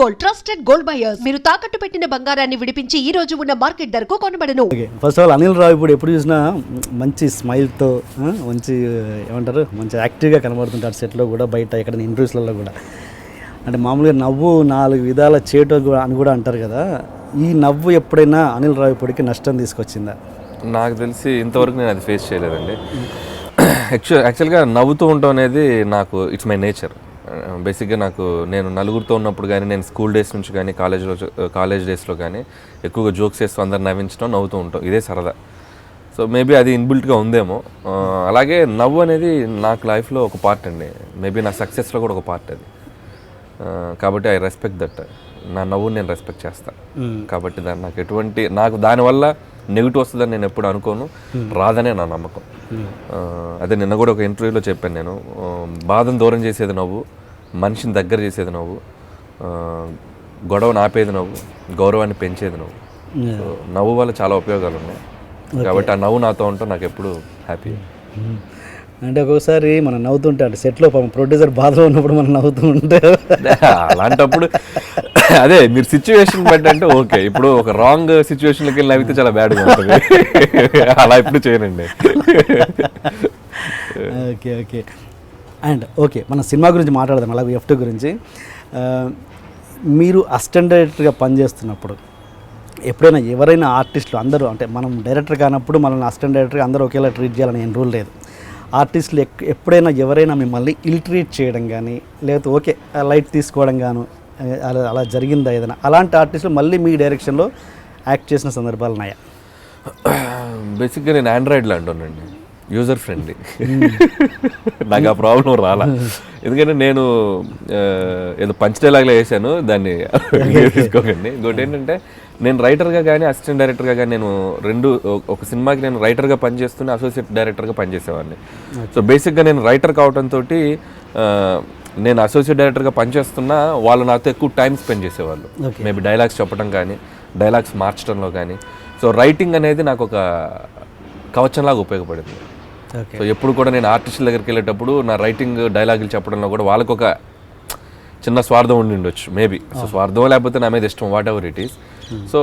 Gold, trusted gold buyers. మీరు తాకట్టు పెట్టిన బంగారాన్ని విడిపించి ఈ రోజు ఉన్న మార్కెట్ ధరకు కొనబడను. ఫస్ట్ ఆఫ్ ఆల్ అనిల్ రావు ఇప్పుడు ఎప్పుడు చూసినా మంచి స్మైల్తో మంచి ఏమంటారు మంచి యాక్టివ్గా కనబడుతుంటారు సెట్లో కూడా, బయట ఎక్కడ ఇంటర్వ్యూస్లలో కూడా. అంటే మామూలుగా నవ్వు 4 విధాల చేటు అని కూడా అంటారు కదా. ఈ నవ్వు ఎప్పుడైనా అనిల్ రావు ఇప్పటికి నష్టం తీసుకొచ్చిందా? నాకు తెలిసి ఇంతవరకు నేను అది ఫేస్ చేయలేదండి. యాక్చువల్గా నవ్వుతూ ఉండటం అనేది నాకు ఇట్స్ మై నేచర్. బేసిక్గా నేను నలుగురితో ఉన్నప్పుడు కానీ, నేను స్కూల్ డేస్ నుంచి కానీ, కాలేజ్ డేస్లో కానీ ఎక్కువగా జోక్స్ చేస్తూ అందరు నవ్వించడం, నవ్వుతూ ఉంటాం, ఇదే సరదా. సో మేబీ అది ఇన్బిల్ట్గా ఉందేమో. అలాగే నవ్వు అనేది నాకు లైఫ్లో ఒక పార్ట్ అండి. మేబీ నా సక్సెస్లో కూడా ఒక పార్ట్ అది. కాబట్టి ఐ రెస్పెక్ట్ దట్. నా నవ్వుని నేను రెస్పెక్ట్ చేస్తాను. కాబట్టి నాకు దానివల్ల నెగిటివ్ వస్తుందని నేను ఎప్పుడు అనుకోను, రాదనే నా నమ్మకం. అదే నిన్న కూడా ఒక ఇంటర్వ్యూలో చెప్పాను నేను, బాధను దూరం చేసేది నవ్వు, మనిషిని దగ్గర చేసేది నవ్వు, గొడవను ఆపేది నవ్వు, గౌరవాన్ని పెంచేది నవ్వు. సో నవ్వు వల్ల చాలా ఉపయోగాలు ఉన్నాయి. కాబట్టి ఆ నవ్వు నాతో ఉంటే నాకు ఎప్పుడు హ్యాపీ. అంటే ఒక్కొక్కసారి మనం నవ్వుతుంటే అంటే సెట్లో ప్రొడ్యూసర్ బాధలో ఉన్నప్పుడు మనం నవ్వుతూ ఉంటే అలాంటప్పుడు అదే మీరు సిచ్యువేషన్ బట్టి అంటే ఓకే. ఇప్పుడు ఒక రాంగ్ సిచ్యువేషన్కి వెళ్ళి నవ్వితే చాలా బ్యాడ్గా ఉంటుంది. అలా ఇప్పుడు చేయనండి. Okay okay. అండ్ ఓకే, మన సినిమా గురించి మాట్లాడదాం. అలాగే F2 గురించి. మీరు అసిస్టెంట్ డైరెక్టర్గా పనిచేస్తున్నప్పుడు ఎప్పుడైనా ఎవరైనా ఆర్టిస్టులు అందరూ, అంటే మనం డైరెక్టర్ కానప్పుడు మనల్ని అసిస్టెంట్ డైరెక్టర్గా అందరూ ఒకేలా ట్రీట్ చేయాలని ఏం రూల్ లేదు. ఆర్టిస్టులు ఎప్పుడైనా ఎవరైనా మిమ్మల్ని ఇల్ ట్రీట్ చేయడం కానీ, లేకపోతే ఓకే లైట్ తీసుకోవడం గాను అలా జరిగిందా ఏదైనా? అలాంటి ఆర్టిస్టులు మళ్ళీ మీ డైరెక్షన్లో యాక్ట్ చేసిన సందర్భాలు ఉన్నాయా? బేసిక్గా నేను ఆండ్రాయిడ్లో అంటానండి, యూజర్ ఫ్రెండ్లీ. నాకు ఆ ప్రాబ్లం రాలా. ఎందుకంటే నేను ఏదో పంచ్ డైలాగ్లో వేసాను, దాన్ని తీసుకోకండి. ఇంకోటి ఏంటంటే నేను రైటర్గా కానీ అసిస్టెంట్ డైరెక్టర్గా కానీ నేను ఒక సినిమాకి నేను రైటర్గా పనిచేస్తూనే అసోసియేట్ డైరెక్టర్గా పనిచేసేవాడిని. సో బేసిక్గా నేను రైటర్ కావడంతో నేను అసోసియేట్ డైరెక్టర్గా పనిచేస్తున్నా వాళ్ళు నాతో ఎక్కువ టైం స్పెండ్ చేసేవాళ్ళు. మేబీ డైలాగ్స్ చెప్పడం కానీ, డైలాగ్స్ మార్చడంలో కానీ. సో రైటింగ్ అనేది నాకు ఒక కవచంలాగా ఉపయోగపడింది. సో ఎప్పుడు కూడా నేను ఆర్టిస్టుల దగ్గరికి వెళ్ళేటప్పుడు నా రైటింగ్ డైలాగులు చెప్పడంలో కూడా వాళ్ళకు ఒక చిన్న స్వార్థం ఉండి ఉండొచ్చు మేబీ. సో స్వార్థం లేకపోతే నా మీద ఇష్టం, what ever it is. So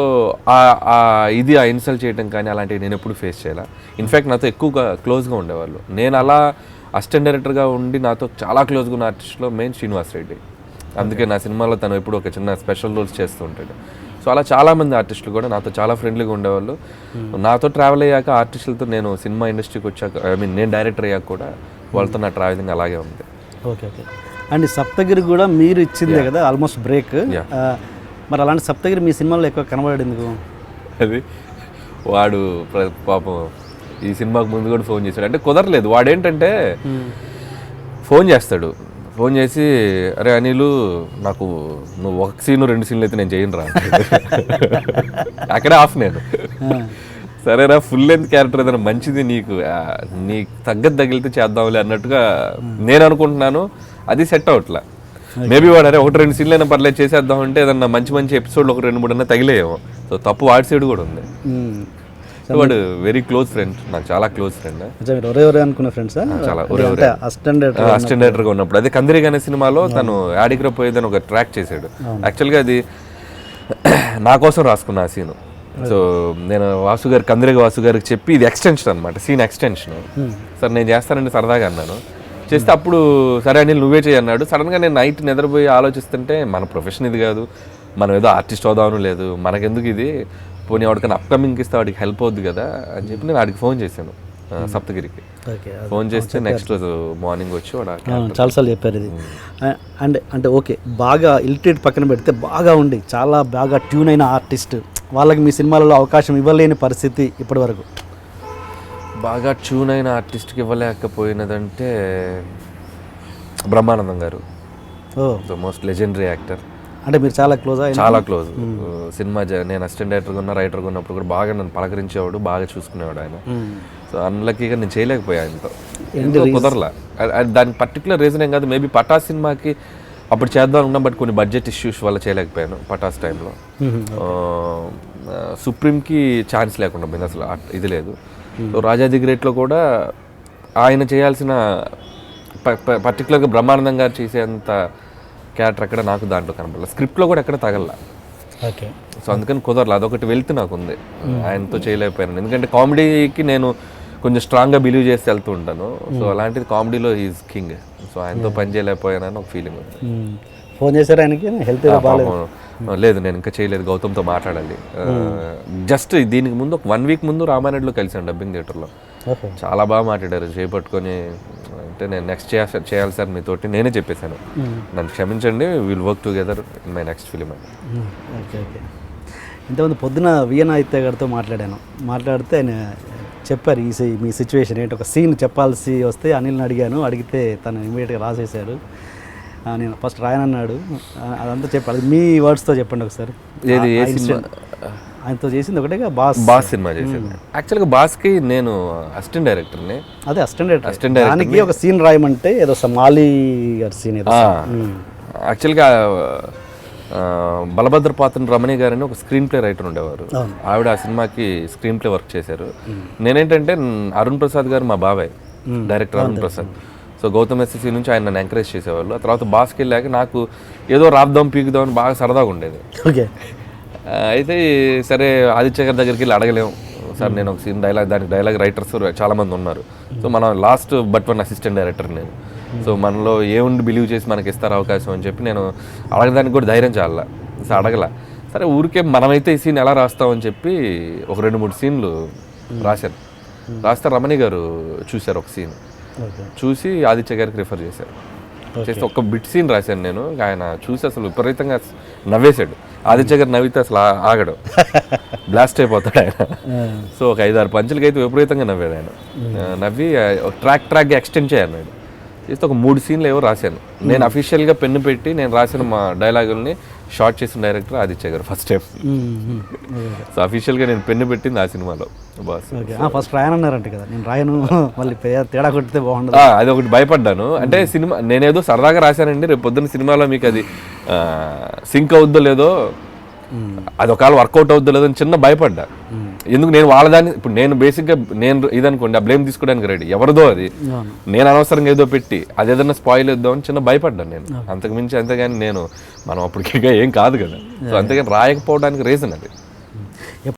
ఆ ఇన్సల్ట్ చేయడం కానీ అలాంటివి నేను ఎప్పుడు ఫేస్ చేయాల. ఇన్ఫ్యాక్ట్ నాతో ఎక్కువగా క్లోజ్గా ఉండేవాళ్ళు. నేను అలా అసిస్టెంట్ డైరెక్టర్గా ఉండి నాతో చాలా క్లోజ్గా ఉన్న ఆర్టిస్ట్లో మెయిన్ శ్రీనివాస్ రెడ్డి. అందుకే నా సినిమాలో తను ఎప్పుడు ఒక చిన్న స్పెషల్ రోల్స్ చేస్తూ ఉంటాడు. సో అలా చాలామంది ఆర్టిస్టులు కూడా నాతో చాలా ఫ్రెండ్లీగా ఉండేవాళ్ళు. నాతో ట్రావెల్ అయ్యాక ఆర్టిస్టులతో నేను సినిమా ఇండస్ట్రీకి వచ్చాక, నేను డైరెక్టర్ అయ్యాక కూడా వాళ్ళతో నా ట్రావెలింగ్ అలాగే ఉంది. Okay okay. అండ్ సప్తగిరి కూడా మీరు ఇచ్చిందే కదా ఆల్మోస్ట్ బ్రేక్. మరి అలాంటి సప్తగిరి మీ సినిమాలో ఎక్కువ కనబడాడు ఎందుకు? అది వాడు పాపం ఈ సినిమాకు ముందు కూడా ఫోన్ చేశాడు. అంటే కుదరలేదు. వాడేంటంటే ఫోన్ చేసి అరే అనిలు, నాకు నువ్వు 1 సీను 2 సీన్లు అయితే నేను చేయను రా. అక్కడే ఆఫ్ నేను. సరేరా, ఫుల్ లెంత్ క్యారెక్టర్ ఏదైనా మంచిది నీకు తగ్గట్టు తగిలితే చేద్దాంలే అన్నట్టుగా నేను అనుకుంటున్నాను. అది సెట్ అవట్లా. మేబీ వాడు అరే 1-2 సీన్లు అయినా పర్లేదు చేసేద్దాం అంటే ఏదన్నా మంచి ఎపిసోడ్లు 1-2-3 అన్నా తగిలేయేమో. సో తప్పు వాడి సైడ్ కూడా ఉంది. వాడు వెరీ క్లోజ్ ఫ్రెండ్, నాకు చాలా క్లోజ్ ఫ్రెండ్. అనుకున్న ఫ్రెండ్స్ చాలా అసిస్టెంట్ డైరెక్టర్గా ఉన్నప్పుడు. అదే కందిరిగా అనే సినిమాలో తను యాడిగ్రా పోయేదని ఒక ట్రాక్ చేశాడు. యాక్చువల్గా అది నా కోసం రాసుకున్న ఆ సీను. సో నేను కందిరిగా వాసు గారికి చెప్పి ఇది ఎక్స్టెన్షన్ అనమాట, సీన్ ఎక్స్టెన్షన్. సార్ నేను చేస్తానండి సరదాగా అన్నాను. చేస్తే అప్పుడు సరే అనిల్ నువ్వే చేయి అన్నాడు. సడన్గా నేను నైట్ నిద్రపోయి ఆలోచిస్తుంటే మన ప్రొఫెషన్ ఇది కాదు, మనం ఏదో ఆర్టిస్ట్ అవుదామని లేదు, మనకెందుకు ఇది, పోనీ వాడికన్నా అప్కమింగ్కి ఇస్తే వాడికి హెల్ప్ అవుద్ది కదా అని చెప్పి నేను వాడికి ఫోన్ చేశాను, సప్తగిరికి. ఫోన్ చేస్తే నెక్స్ట్ రోజు మార్నింగ్ వచ్చి వాడు చాలాసార్లు చెప్పారు ఇది. అంటే ఓకే, బాగా ఇలిటరేట్ పక్కన పెడితే బాగా ఉండి చాలా బాగా ట్యూన్ అయిన ఆర్టిస్ట్ వాళ్ళకి మీ సినిమాలలో అవకాశం ఇవ్వలేని పరిస్థితి ఇప్పటి వరకు? బాగా ట్యూన్ అయిన ఆర్టిస్ట్కి ఇవ్వలేకపోయినదంటే బ్రహ్మానందం గారు, ద మోస్ట్ లెజెండరీ యాక్టర్. అంటే మీరు చాలా క్లోజ్? చాలా క్లోజ్. సినిమా నేను అసిస్టెంట్ డైరెక్టర్గా ఉన్నా, రైటర్గా ఉన్నప్పుడు కూడా బాగా నన్ను పలకరించేవాడు, బాగా చూసుకునేవాడు ఆయన. సో అన్లక్కీగా నేను చేయలేకపోయా, ఎంతో కుదరలా. దానికి పర్టికులర్ రీజన్ ఏం కాదు, మేబీ పటాస్ సినిమాకి అప్పుడు చేద్దాం అనుకున్నాం, బట్ కొన్ని బడ్జెట్ ఇష్యూస్ వల్ల చేయలేకపోయాను పటాస్ టైంలో. సుప్రీంకి ఛాన్స్ లేకుండా పోయింది, అసలు ఇది లేదు. సో రాజా ది గ్రేట్లో కూడా ఆయన చేయాల్సిన పర్టికులర్గా బ్రహ్మానందం గారు చేసేంత క్యారెక్టర్ ఎక్కడ నాకు దాంట్లో కనపడలేదు, స్క్రిప్ట్లో కూడా ఎక్కడ తగల. ఓకే. సో అందుకని కుదరలేదు, అదొకటి వెళ్తే నాకు ఉంది, ఆయనతో చేయలేకపోయాను. ఎందుకంటే కామెడీకి నేను కొంచెం స్ట్రాంగ్గా బిలీవ్ చేసి వెళ్తూ ఉంటాను. సో అలాంటిది కామెడీలో ఈజ్ కింగ్. సో ఆయనతో పని చేయలేకపోయానని ఒక ఫీలింగ్ ఉంది. ఫోన్ చేశారు ఆయనకి, హెల్త్ బాగాలేదు? లేదు, నేను ఇంకా చేయలేదు, గౌతమ్తో మాట్లాడాలి. జస్ట్ దీనికి ముందు ఒక 1 వీక్ ముందు రామారెడ్డిలో కలిసాను డబ్బింగ్ థియేటర్లో. చాలా బాగా మాట్లాడారు, చేపట్టుకొని. అంటే నేను నెక్స్ట్ చేయాలి సార్ మీతోటి, నేనే చెప్పేశాను, నన్ను క్షమించండి, will work together in my next film అని. Okay okay. ఇంతకుముందు పొద్దున విఎన్ ఆదిత్య గారితో మాట్లాడితే ఆయన చెప్పారు మీ సిచ్యువేషన్ ఏంటి, ఒక సీన్ చెప్పాల్సి వస్తే అనిల్ని అడిగితే తను ఇమీడియట్గా రాసేసాడు, నేను ఫస్ట్ రాయనన్నాడు, అదంతా చెప్పాలి. మీ వర్డ్స్తో చెప్పండి ఒకసారి. ఏది ఏ సినిమా? ఆయనతో చేసింది ఒకటే బాస్ సినిమా చేసింది. యాక్చువల్గా బాస్కి నేను అసిస్టెంట్ డైరెక్టర్ని. అదే అసిస్టెంట్ డైరెక్టర్, దానికి ఒక సీన్ రాయమంటే ఏదో మాలి గారి సీన్. యాక్చువల్గా బలభద్ర పాత్ర రమణి గారని ఒక స్క్రీన్ ప్లే రైటర్ ఉండేవారు, ఆవిడ ఆ సినిమాకి స్క్రీన్ ప్లే వర్క్ చేశారు. నేనేంటంటే అరుణ్ ప్రసాద్ గారు మా బాబాయ్, director Arun Prasad. So Gautam SSC నుంచి ఆయన నన్ను ఎంకరేజ్ చేసేవాళ్ళు. ఆ తర్వాత బాస్కి వెళ్ళాక నాకు ఏదో రాద్దాం పీకుదాం అని బాగా సరదాగా ఉండేది. ఓకే. అయితే సరే ఆదిత్య గారి దగ్గరికి వెళ్ళి అడగలేము సార్, నేను ఒక సీన్ దానికి డైలాగ్ రైటర్స్ చాలామంది ఉన్నారు. సో మనం లాస్ట్ బట్ 1 అసిస్టెంట్ డైరెక్టర్ నేను. సో మనలో ఏముండి బిలీవ్ చేసి మనకి ఇస్తారు అవకాశం అని చెప్పి నేను అడగడానికి కూడా ధైర్యం చాలా. సో అడగల, సరే ఊరికే మనమైతే ఈ సీన్ ఎలా రాస్తామని చెప్పి ఒక 2-3 సీన్లు రాశాను. రాస్తే రమణి గారు చూశారు ఒక సీన్, చూసి ఆదిత్య గారికి రిఫర్ చేశారు. చేస్తే ఒక బిట్ సీన్ రాశాను నేను, ఆయన చూసి అసలు విపరీతంగా నవ్వేశాడు. ఆదిత్య గారు నవ్వితే అసలు ఆగడు, బ్లాస్ట్ అయిపోతాడు ఆయన. సో ఒక 5-6 పంచులకి అయితే విపరీతంగా నవ్వాడు ఆయన. నవ్వి ట్రాక్ ఎక్స్టెండ్ చేయన్నాడు. చేస్తే ఒక 3 సీన్లు ఏవో రాశాను నేను. అఫీషియల్గా పెన్ను పెట్టి నేను రాసిన మా డైలాగుల్ని షార్ట్ చేసిన డైరెక్టర్ ఆదిత్య గారు ఫస్ట్ టైం. సో అఫీషియల్గా నేను పెన్ను పెట్టింది ఆ సినిమాలో. బాస్ ఫస్ట్ రాయనన్నారంటే కదా, నేను రాయను మళ్ళీ తేడా కొట్టితే బాగుండదు, అది ఒకటి భయపడ్డాను. అంటే సినిమా నేనేదో సరదాగా రాశానండి, రేపు పొద్దున్న సినిమాలో మీకు అది సింక్ అవుద్దో లేదో, అది ఒకవేళ వర్కౌట్ అవుద్దో లేదో అని చిన్న భయపడ్డా. ఎందుకు నేను వాళ్ళదాన్ని, ఇప్పుడు నేను బేసిక్గా నేను ఇదనుకోండి ఆ బ్లేమ్ తీసుకోవడానికి రెడీ, ఎవరిదో అది, నేను అనవసరంగా ఏదో పెట్టి అది ఏదైనా స్పాయిల్ ఇద్దాం అని చిన్న భయపడ్డాను నేను. అంతకుమించి అంతేగాని నేను మనం అప్పటికే ఏం కాదు కదా. సో అంతేగాని రాయకపోవడానికి రీజన్ అది.